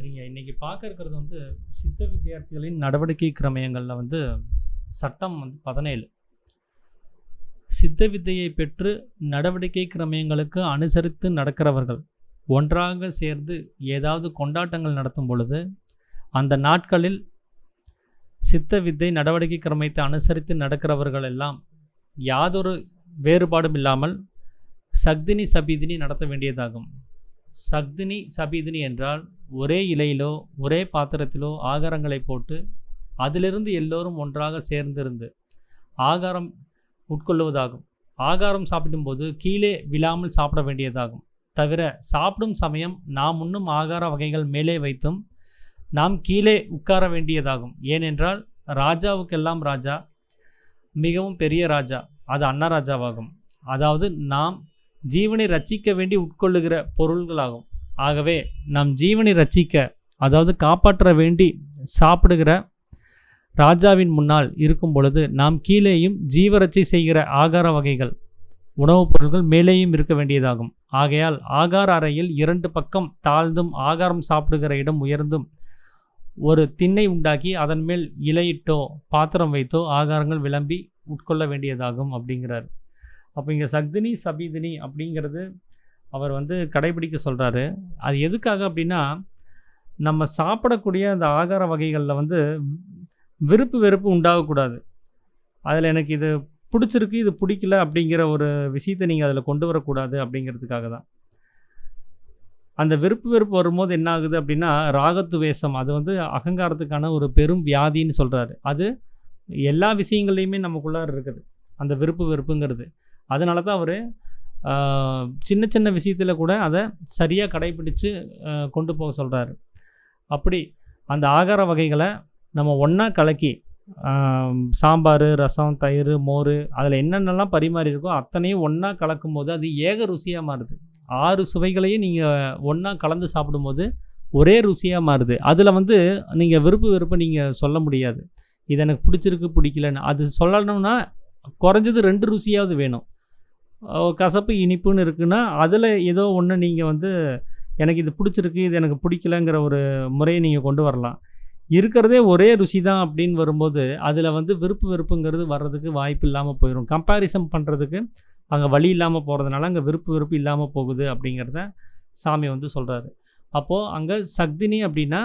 சரிங்க. இன்னைக்கு பார்க்க இருக்கிறது வந்து சித்த வித்தியார்த்திகளின் நடவடிக்கை கிரமயங்கள்ல வந்து சட்டம் வந்து 17 சித்த வித்தையை பெற்று நடவடிக்கை கிரமயங்களுக்கு அனுசரித்து நடக்கிறவர்கள் ஒன்றாக சேர்ந்து ஏதாவது கொண்டாட்டங்கள் நடத்தும் பொழுது அந்த நாட்களில் சித்த வித்தை நடவடிக்கை கிரமத்தை அனுசரித்து நடக்கிறவர்கள் எல்லாம் யாதொரு வேறுபாடும் இல்லாமல் சக்தினி சபீதினி நடத்த வேண்டியதாகும். சக்தினி சபீதினி என்றால் ஒரே இலையிலோ ஒரே பாத்திரத்திலோ ஆகாரங்களை போட்டு அதிலிருந்து எல்லோரும் ஒன்றாக சேர்ந்திருந்து ஆகாரம் உட்கொள்ளுவதாகும். ஆகாரம் சாப்பிடும்போது கீழே விழாமல் சாப்பிட வேண்டியதாகும். தவிர சாப்பிடும் சமயம் நாம் உண்ணும் ஆகார வகைகள் மேலே வைத்தும் நாம் கீழே உட்கார வேண்டியதாகும். ஏனென்றால் ராஜாவுக்கெல்லாம் ராஜா, மிகவும் பெரிய ராஜா, அது அன்னராஜாவாகும். அதாவது நாம் ஜீவனை ரட்சிக்க வேண்டி உட்கொள்ளுகிற பொருள்களாகும். ஆகவே நம் ஜீவனை ரட்சிக்க, அதாவது காப்பாற்ற வேண்டி சாப்பிடுகிற ராஜாவின் முன்னால் இருக்கும் பொழுது நாம் கீழேயும் ஜீவரட்சி செய்கிற ஆகார வகைகள் உணவுப் பொருட்கள் மேலேயும் இருக்க வேண்டியதாகும். ஆகையால் ஆகார அறையில் 2 பக்கம் தாழ்ந்தும் ஆகாரம் சாப்பிடுகிற இடம் உயர்ந்தும் ஒரு திண்ணை உண்டாக்கி அதன் மேல் இலையிட்டோ பாத்திரம் வைத்தோ ஆகாரங்கள் விளம்பி உட்கொள்ள வேண்டியதாகும் அப்படிங்கிறார். அப்போ இங்கே சக்தினி சபீதினி அப்படிங்கிறது அவர் வந்து கடைபிடிக்க சொல்கிறாரு. அது எதுக்காக அப்படின்னா, நம்ம சாப்பிடக்கூடிய அந்த ஆகார வகைகளில் வந்து விருப்பு வெறுப்பு உண்டாகக்கூடாது. அதில் எனக்கு இது பிடிச்சிருக்கு, இது பிடிக்கல அப்படிங்கிற ஒரு விஷயத்தை நீங்கள் அதில் கொண்டு வரக்கூடாது அப்படிங்கிறதுக்காக தான். அந்த விருப்பு வெறுப்பு வரும்போது என்ன ஆகுது அப்படின்னா, ராகத்துவேஷம், அது வந்து அகங்காரத்துக்கான ஒரு பெரும் வியாதின்னு சொல்கிறாரு. அது எல்லா விஷயங்கள்லையுமே நமக்குள்ளார இருக்குது அந்த விருப்பு வெறுப்புங்கிறது. அதனால தான் அவர் சின்ன சின்ன விஷயத்தில் கூட அதை சரியாக கடைபிடித்து கொண்டு போக சொல்கிறாரு. அப்படி அந்த ஆகார வகைகளை நம்ம ஒன்றா கலக்கி சாம்பார், ரசம், தயிர், மோர், அதில் என்னென்னலாம் பரிமாறி இருக்கோ அத்தனையும் ஒன்றா கலக்கும் போது அது ஏக ருசியாக மாறுது. 6 சுவைகளையும் நீங்கள் ஒன்றா கலந்து சாப்பிடும்போது ஒரே ருசியாக மாறுது. அதில் வந்து நீங்கள் விருப்பு வெறுப்பை நீங்கள் சொல்ல முடியாது. இது எனக்கு பிடிச்சிருக்கு பிடிக்கலன்னு. அது சொல்லணும்னா குறைஞ்சது 2 ருசியாவது வேணும். கசப்பு இனிப்புன்னு இருக்குன்னா அதில் ஏதோ ஒன்று நீங்கள் வந்து எனக்கு இது பிடிச்சிருக்கு, இது எனக்கு பிடிக்கலங்கிற ஒரு முறையை நீங்கள் கொண்டு வரலாம். இருக்கிறதே ஒரே ருசி தான் அப்படின்னு வரும்போது அதில் வந்து விருப்பு வெறுப்புங்கிறது வர்றதுக்கு வாய்ப்பு இல்லாமல் போயிடும். கம்பேரிசன் பண்ணுறதுக்கு அங்கே வழி இல்லாமல் போகிறதுனால அங்கே விருப்பு வெறுப்பு இல்லாமல் போகுது அப்படிங்கிறத சாமி வந்து சொல்கிறாரு. அப்போது அங்கே சக்தினி அப்படின்னா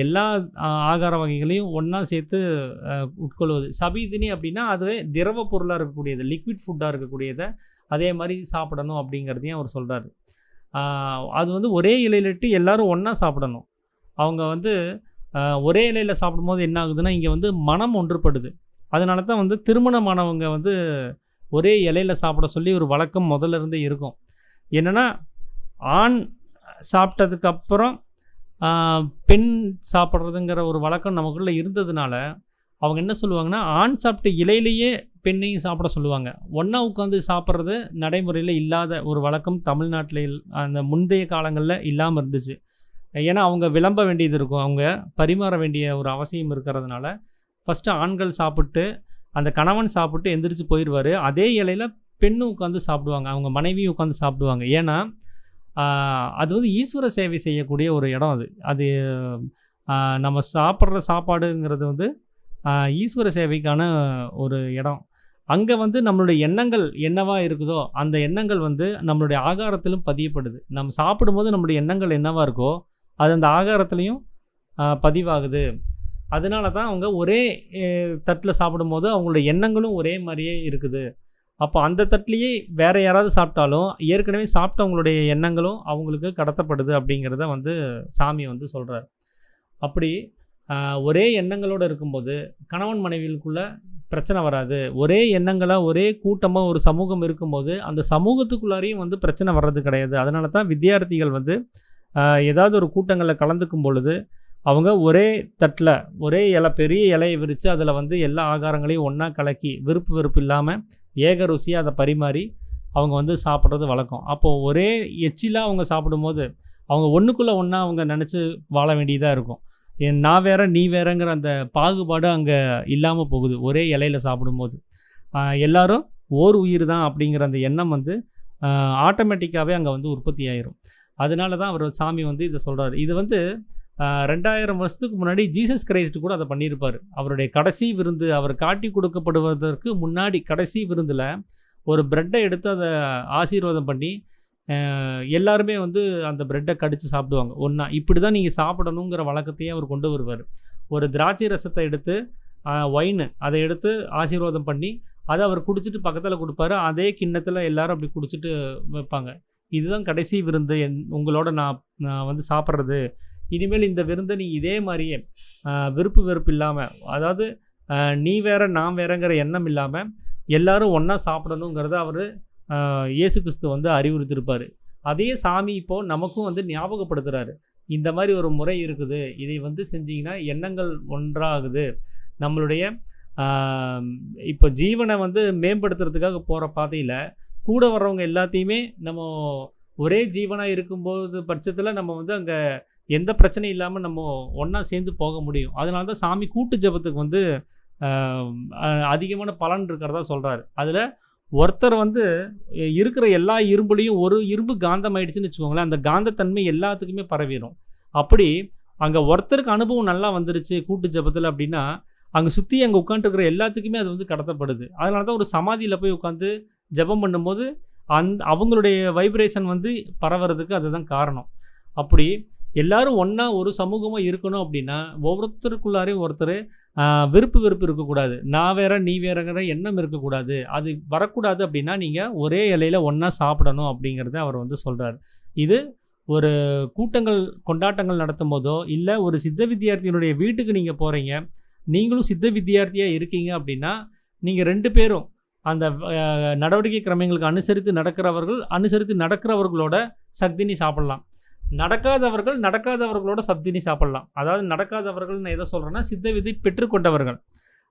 எல்லா ஆகார வகைகளையும் ஒன்றா சேர்த்து உட்கொள்வது. சபீதினி அப்படின்னா அதுவே திரவ பொருளாக இருக்கக்கூடியது, லிக்விட் ஃபுட்டாக இருக்கக்கூடியதை அதே மாதிரி சாப்பிடணும் அப்படிங்கிறதையும் அவர் சொல்கிறாரு. அது வந்து ஒரே இலையிலிட்டு எல்லோரும் ஒன்றா சாப்பிடணும். அவங்க வந்து ஒரே இலையில் சாப்பிடும்போது என்ன ஆகுதுன்னா, இங்கே வந்து மனம் ஒன்றுபடுது. அதனால தான் வந்து திருமணமானவங்க வந்து ஒரே இலையில் சாப்பிட சொல்லி ஒரு வழக்கம் முதல்ல இருந்தே இருக்கும். என்னென்னா, ஆண் சாப்பிட்டதுக்கப்புறம் பெண் சாப்பிட்றதுங்கிற ஒரு வழக்கம் நமக்குள்ளே இருந்ததுனால அவங்க என்ன சொல்லுவாங்கன்னா, ஆண் சாப்பிட்ட இலையிலேயே பெண்ணையும் சாப்பிட சொல்லுவாங்க. ஒன்றா உட்காந்து சாப்பிட்றது நடைமுறையில் இல்லாத ஒரு வழக்கம் தமிழ்நாட்டில் அந்த முந்தைய காலங்களில் இல்லாமல் இருந்துச்சு. ஏன்னா அவங்க விளம்ப வேண்டியது இருக்கும், அவங்க பரிமாற வேண்டிய ஒரு அவசியம் இருக்கிறதுனால ஃபஸ்ட்டு ஆண்கள் சாப்பிட்டு அந்த கணவன் சாப்பிட்டு எந்திரிச்சு போயிடுவார். அதே இலையில் பெண்ணும் உட்காந்து சாப்பிடுவாங்க, அவங்க மனைவியும் உட்காந்து சாப்பிடுவாங்க. ஏன்னா அது வந்து ஈஸ்வர சேவை செய்யக்கூடிய ஒரு இடம். அது நம்ம சாப்பிட்ற சாப்பாடுங்கிறது வந்து ஈஸ்வர சேவைக்கான ஒரு இடம். அங்கே வந்து நம்மளுடைய எண்ணங்கள் என்னவா இருக்குதோ அந்த எண்ணங்கள் வந்து நம்மளுடைய ஆகாரத்திலும் பதியப்படுது. நம்ம சாப்பிடும்போது நம்மளுடைய எண்ணங்கள் என்னவா இருக்கோ அது அந்த ஆகாரத்துலேயும் பதிவாகுது. அதனால தான் அவங்க ஒரே தட்டில் சாப்பிடும்போது அவங்களுடைய எண்ணங்களும் ஒரே மாதிரியே இருக்குது. அப்போ அந்த தட்டிலேயே வேறு யாராவது சாப்பிட்டாலும் ஏற்கனவே சாப்பிட்டவங்களுடைய எண்ணங்களும் அவங்களுக்கு கடத்தப்படுது அப்படிங்கிறத வந்து சாமி வந்து சொல்கிறார். அப்படி ஒரே எண்ணங்களோடு இருக்கும்போது கணவன் மனைவிகளுக்குள்ளே பிரச்சனை வராது. ஒரே எண்ணங்களாக ஒரே கூட்டமாக ஒரு சமூகம் இருக்கும்போது அந்த சமூகத்துக்குள்ளாரையும் வந்து பிரச்சனை வர்றது கிடையாது. அதனால தான் வித்தியார்த்திகள் வந்து ஏதாவது ஒரு கூட்டங்களில் கலந்துக்கும் பொழுது அவங்க ஒரே தட்டில் ஒரே இலை, பெரிய இலையை விரித்து அதில் வந்து எல்லா ஆகாரங்களையும் ஒன்றா கலக்கி விருப்பு வெறுப்பு இல்லாமல் ஏக ருசியாக அதை பரிமாறி அவங்க வந்து சாப்பிட்றது வழக்கம். அப்போது ஒரே எச்சிலாக அவங்க சாப்பிடும்போது அவங்க ஒன்றுக்குள்ளே ஒன்றா அவங்க நினச்சி வாழ வேண்டியதாக இருக்கும். நான் வேற நீ வேறங்கிற அந்த பாகுபாடு அங்கே இல்லாமல் போகுது ஒரே இலையில் சாப்பிடும்போது. எல்லாரும் ஓர் உயிர் தான் அப்படிங்கிற அந்த எண்ணம் வந்து ஆட்டோமேட்டிக்காகவே அங்கே வந்து உற்பத்தி ஆயிரும். அதனால தான் அவர் சாமி வந்து இதை சொல்கிறார். இது வந்து 2000 வருஷத்துக்கு முன்னாடி ஜீசஸ் கிரைஸ்ட் கூட அதை பண்ணியிருப்பார். அவருடைய கடைசி விருந்து, அவர் காட்டி கொடுக்கப்படுவதற்கு முன்னாடி கடைசி விருந்தில் ஒரு ப்ரெட்டை எடுத்து அதை ஆசீர்வாதம் பண்ணி எல்லாருமே வந்து அந்த ப்ரெட்டை கடித்து சாப்பிடுவாங்க ஒன்றா. இப்படி தான் நீங்கள் சாப்பிடணுங்கிற வழக்கத்தையே அவர் கொண்டு வருவார். ஒரு திராட்சை ரசத்தை எடுத்து ஒயின் அதை எடுத்து ஆசீர்வாதம் பண்ணி அதை அவர் குடிச்சிட்டு பக்கத்தில் கொடுப்பாரு. அதே கிண்ணத்தில் எல்லாரும் அப்படி குடிச்சிட்டு வைப்பாங்க. இதுதான் கடைசி விருந்து, உங்களோட நான் வந்து சாப்பிட்றது. இனிமேல் இந்த விருந்தை நீ இதே மாதிரியே விருப்பு வெறுப்பு இல்லாமல், அதாவது நீ வேற நான் வேறங்கிற எண்ணம் இல்லாமல் எல்லாரும் ஒன்றா சாப்பிடணுங்கிறத அவர் இயேசு கிறிஸ்து வந்து அறிவுறுத்திருப்பார். அதே சாமி இப்போது நமக்கும் வந்து ஞாபகப்படுத்துகிறாரு. இந்த மாதிரி ஒரு முறை இருக்குது, இதை வந்து செஞ்சிங்கன்னா எண்ணங்கள் ஒன்றாகுது. நம்மளுடைய இப்போ ஜீவனை வந்து மேம்படுத்துறதுக்காக போகிற பாதையில் கூட வர்றவங்க எல்லாத்தையுமே நம்ம ஒரே ஜீவனாக இருக்கும்போது பட்சத்தில் நம்ம வந்து அங்கே எந்த பிரச்சனையும் இல்லாமல் நம்ம ஒன்றா சேர்ந்து போக முடியும். அதனால தான் சாமி கூட்டு ஜபத்துக்கு வந்து அதிகமான பலன் இருக்கிறதா சொல்கிறாரு. அதில் ஒருத்தர் வந்து இருக்கிற எல்லா இரும்புலையும் ஒரு இரும்பு காந்தம் ஆயிடுச்சுன்னு வச்சுக்கோங்களேன், அந்த காந்தத்தன்மை எல்லாத்துக்குமே பரவிடும். அப்படி அங்கே ஒருத்தருக்கு அனுபவம் நல்லா வந்துருச்சு கூட்டு ஜபத்தில் அப்படின்னா, அங்கே சுற்றி அங்கே உட்காந்துருக்கிற எல்லாத்துக்குமே அது வந்து கடத்தப்படுது. அதனால தான் ஒரு சமாதியில் போய் உட்காந்து ஜபம் பண்ணும்போது அவங்களுடைய வைப்ரேஷன் வந்து பரவுறதுக்கு அதுதான் காரணம். அப்படி எல்லோரும் ஒன்றா ஒரு சமூகமாக இருக்கணும் அப்படின்னா ஒவ்வொருத்தருக்குள்ளாரையும் ஒருத்தர் விருப்பு வெறுப்பு இருக்கக்கூடாது, நான் வேற நீ வேறங்கிற எண்ணம் இருக்கக்கூடாது. அது வரக்கூடாது. அப்படின்னா நீங்கள் ஒரே இலையில் ஒன்றா சாப்பிடணும் அப்படிங்கிறத அவர் வந்து சொல்கிறார். இது ஒரு கூட்டங்கள் கொண்டாட்டங்கள் நடத்தும் போதோ இல்லை ஒரு சித்த வித்தியார்த்தியினுடைய வீட்டுக்கு நீங்கள் போகிறீங்க, நீங்களும் சித்த வித்தியார்த்தியாக இருக்கீங்க அப்படின்னா நீங்கள் 2 பேரும் அந்த நடவடிக்கை கிரமங்களுக்கு அனுசரித்து நடக்கிறவர்களோட சக்தினி சாப்பிட்லாம். நடக்காதவர்களோட சப்தினி சாப்பிட்லாம். அதாவது நடக்காதவர்கள்னு எதை சொல்கிறேன்னா, சித்த வித்தை பெற்றுக்கொண்டவர்கள்,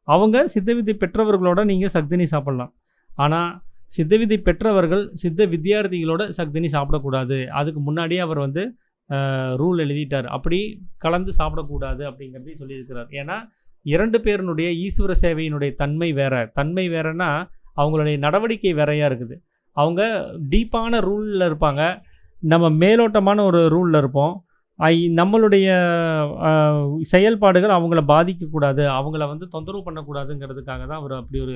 அவங்க சித்த வித்தை பெற்றவர்களோட நீங்கள் சக்தினி சாப்பிட்லாம். ஆனால் சித்த வித்தை பெற்றவர்கள் சித்த வித்தியார்த்திகளோட சக்தினி சாப்பிடக்கூடாது. அதுக்கு முன்னாடியே அவர் வந்து ரூல் எழுதிட்டார், அப்படி கலந்து சாப்பிடக்கூடாது அப்படிங்கிறதையும் சொல்லியிருக்கிறார். ஏன்னா 2 பேருனுடைய ஈஸ்வர சேவையினுடைய தன்மை வேறன்னா அவங்களுடைய நடவடிக்கை வேறையாக இருக்குது. அவங்க டீப்பான ரூலில் இருப்பாங்க, நம்ம மேலோட்டமான ஒரு ரூலில் இருப்போம். நம்மளுடைய செயல்பாடுகள் அவங்கள பாதிக்கக்கூடாது, அவங்கள வந்து தொந்தரவு பண்ணக்கூடாதுங்கிறதுக்காக தான் அவர் அப்படி ஒரு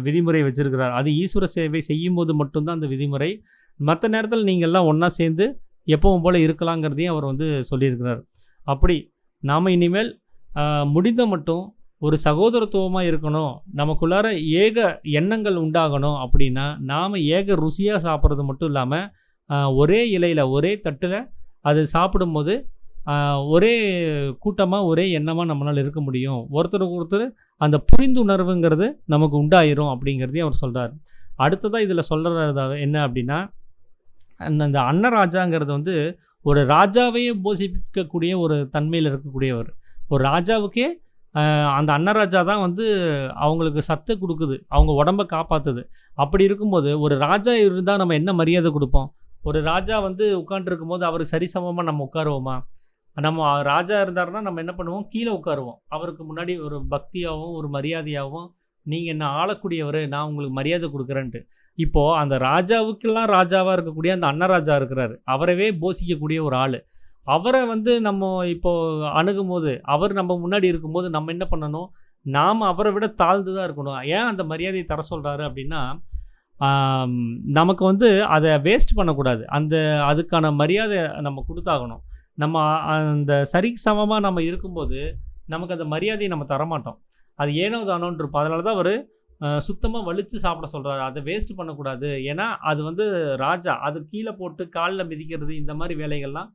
விதிமுறை வச்சுருக்கிறார். அது ஈஸ்வர சேவை செய்யும்போது மட்டும்தான் அந்த விதிமுறை. மற்ற நேரத்தில் நீங்கள்லாம் ஒன்றா சேர்ந்து எப்பவும் போல் இருக்கலாங்கிறதையும் அவர் வந்து சொல்லியிருக்கிறார். அப்படி நாம் இனிமேல் முடிந்த மட்டும் ஒரு சகோதரத்துவமாக இருக்கணும், நமக்குள்ளார ஏக எண்ணங்கள் உண்டாகணும். அப்படின்னா நாம் ஏக ருசியாக சாப்பிட்றது மட்டும் இல்லாமல் ஒரே இலையில் ஒரே தட்டில் அது சாப்பிடும்போது ஒரே கூட்டமாக ஒரே எண்ணமாக நம்மளால் இருக்க முடியும். ஒருத்தருக்கு ஒருத்தர் அந்த புரிந்துணர்வுங்கிறது நமக்கு உண்டாயிரும் அப்படிங்கிறதையும் அவர் சொல்கிறார். அடுத்ததாக இதில் சொல்கிறது என்ன அப்படின்னா, அந்த அன்னராஜாங்கிறது வந்து ஒரு ராஜாவையே போஷிக்கக்கூடிய ஒரு தன்மையில் இருக்கக்கூடியவர். ஒரு ராஜாவுக்கே அந்த அன்னராஜா தான் வந்து அவங்களுக்கு சத்து கொடுக்குது, அவங்க உடம்பை காப்பாற்றுது. அப்படி இருக்கும்போது ஒரு ராஜா இருந்தால் நம்ம என்ன மரியாதை கொடுப்போம்? ஒரு ராஜா வந்து உட்காண்ட்ருக்கும் போது அவருக்கு சரிசமமாக நம்ம உட்காருவோமா? நம்ம ராஜா இருந்தாருன்னா நம்ம என்ன பண்ணுவோம்? கீழே உட்காருவோம். அவருக்கு முன்னாடி ஒரு பக்தியாகவும் ஒரு மரியாதையாகவும், நீங்கள் என்ன ஆளக்கூடியவர், நான் உங்களுக்கு மரியாதை கொடுக்குறேன்ட்டு. இப்போது அந்த ராஜாவுக்கெல்லாம் ராஜாவாக இருக்கக்கூடிய அந்த அன்னராஜா இருக்கிறார், அவரவே போஷிக்கக்கூடிய ஒரு ஆள். அவரை வந்து நம்ம இப்போது அணுகும் போது, அவர் நம்ம முன்னாடி இருக்கும்போது நம்ம என்ன பண்ணணும்? நாம் அவரை விட தாழ்ந்து தான் இருக்கணும். ஏன் அந்த மரியாதையை தர சொல்கிறாரு அப்படின்னா, நமக்கு வந்து அதை வேஸ்ட் பண்ணக்கூடாது. அதுக்கான மரியாதை நம்ம கொடுத்தாகணும். நம்ம அந்த சரிக்கு சமமாக நம்ம இருக்கும்போது நமக்கு அந்த மரியாதையை நம்ம தரமாட்டோம். அது ஏனோ தானோன்னு இருப்போம். அதனால தான் அவர் சுத்தமாக வலித்து சாப்பிட சொல்கிறாரு, அதை வேஸ்ட் பண்ணக்கூடாது. ஏன்னா அது வந்து ராஜா, அது கீழே போட்டு காலில் மிதிக்கிறது இந்த மாதிரி வேலைகள்லாம்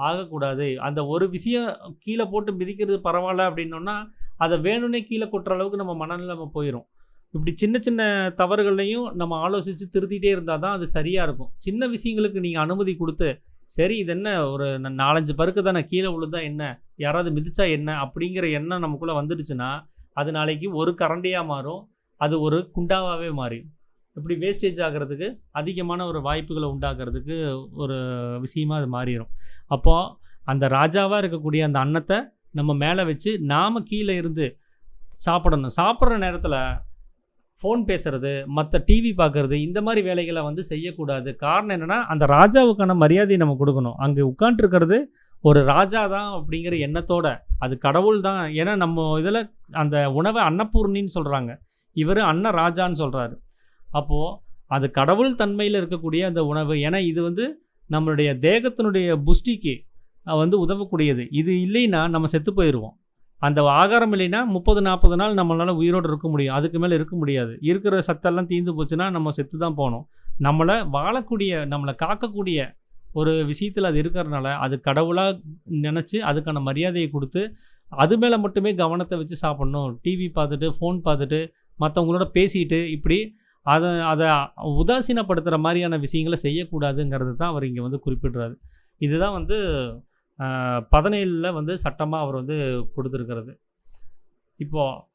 ஆகக்கூடாது. அந்த ஒரு விஷயம் கீழே போட்டு மிதிக்கிறது பரவாயில்ல அப்படின்னோன்னா, அதை வேணும்னே கீழே கொட்டுற அளவுக்கு நம்ம மனநிலைமை போயிடும். இப்படி சின்ன சின்ன தவறுகளையும் நம்ம ஆலோசித்து திருத்திகிட்டே இருந்தால் தான் அது சரியாக இருக்கும். சின்ன விஷயங்களுக்கு நீங்கள் அனுமதி கொடுத்து, சரி இது என்ன ஒரு 4-5 பருக்கு தானே, கீழே விழுந்தா என்ன, யாராவது மிதிச்சா என்ன அப்படிங்கிற எண்ணம் நமக்குள்ளே வந்துடுச்சுன்னா, அது நாளைக்கு ஒரு கரண்டியாக மாறும், அது ஒரு குண்டாவாகவே மாறிடும். இப்படி வேஸ்டேஜ் ஆகிறதுக்கு அதிகமான ஒரு வாய்ப்புகளை உண்டாக்குறதுக்கு ஒரு விஷயமாக அது மாறிடும். அப்போது அந்த ராஜாவாக இருக்கக்கூடிய அந்த அன்னத்தை நம்ம மேலே வச்சு நாம் கீழே இருந்து சாப்பிடணும். சாப்பிட்ற நேரத்தில் ஃபோன் பேசுறது, மற்ற டிவி பார்க்கறது, இந்த மாதிரி வேலைகளை வந்து செய்யக்கூடாது. காரணம் என்னென்னா, அந்த ராஜாவுக்கான மரியாதையை நம்ம கொடுக்கணும். அங்கே உட்காண்ட்ருக்கிறது ஒரு ராஜா தான் அப்படிங்கிற எண்ணத்தோட, அது கடவுள் தான். ஏன்னா நம்ம இதில் அந்த உணவை அன்னபூர்ணின்னு சொல்கிறாங்க, இவர் அன்ன ராஜான்னு சொல்கிறாரு. அப்போது அது கடவுள் தன்மையில் இருக்கக்கூடிய அந்த உணவு. ஏன்னா இது வந்து நம்மளுடைய தேகத்தினுடைய புஷ்டிக்கு வந்து உதவக்கூடியது. இது இல்லைன்னா நம்ம செத்து போயிடுவோம். அந்த ஆகாரம் இல்லைன்னா 30-40 நாள் நம்மளால் உயிரோடு இருக்க முடியும். அதுக்கு மேலே இருக்க முடியாது. இருக்கிற சத்தெல்லாம் தீர்ந்து போச்சுன்னா நம்ம செத்து தான் போகணும். நம்மளை வாழக்கூடிய, நம்மளை காக்கக்கூடிய ஒரு விஷயத்தில் அது இருக்கிறதுனால, அது கடவுளாக நினச்சி அதுக்கான மரியாதையை கொடுத்து, அது மேலே மட்டுமே கவனத்தை வச்சு சாப்பிட்ணும். டிவி பார்த்துட்டு, ஃபோன் பார்த்துட்டு, மற்றவங்களோட பேசிட்டு, இப்படி அதை உதாசீனப்படுத்துகிற மாதிரியான விஷயங்களை செய்யக்கூடாதுங்கிறது தான் அவர் இங்கே வந்து குறிப்பிடுறாரு. இதுதான் வந்து 17ல் வந்து சட்டமாக அவர் வந்து கொடுத்துருக்கிறது. இப்போது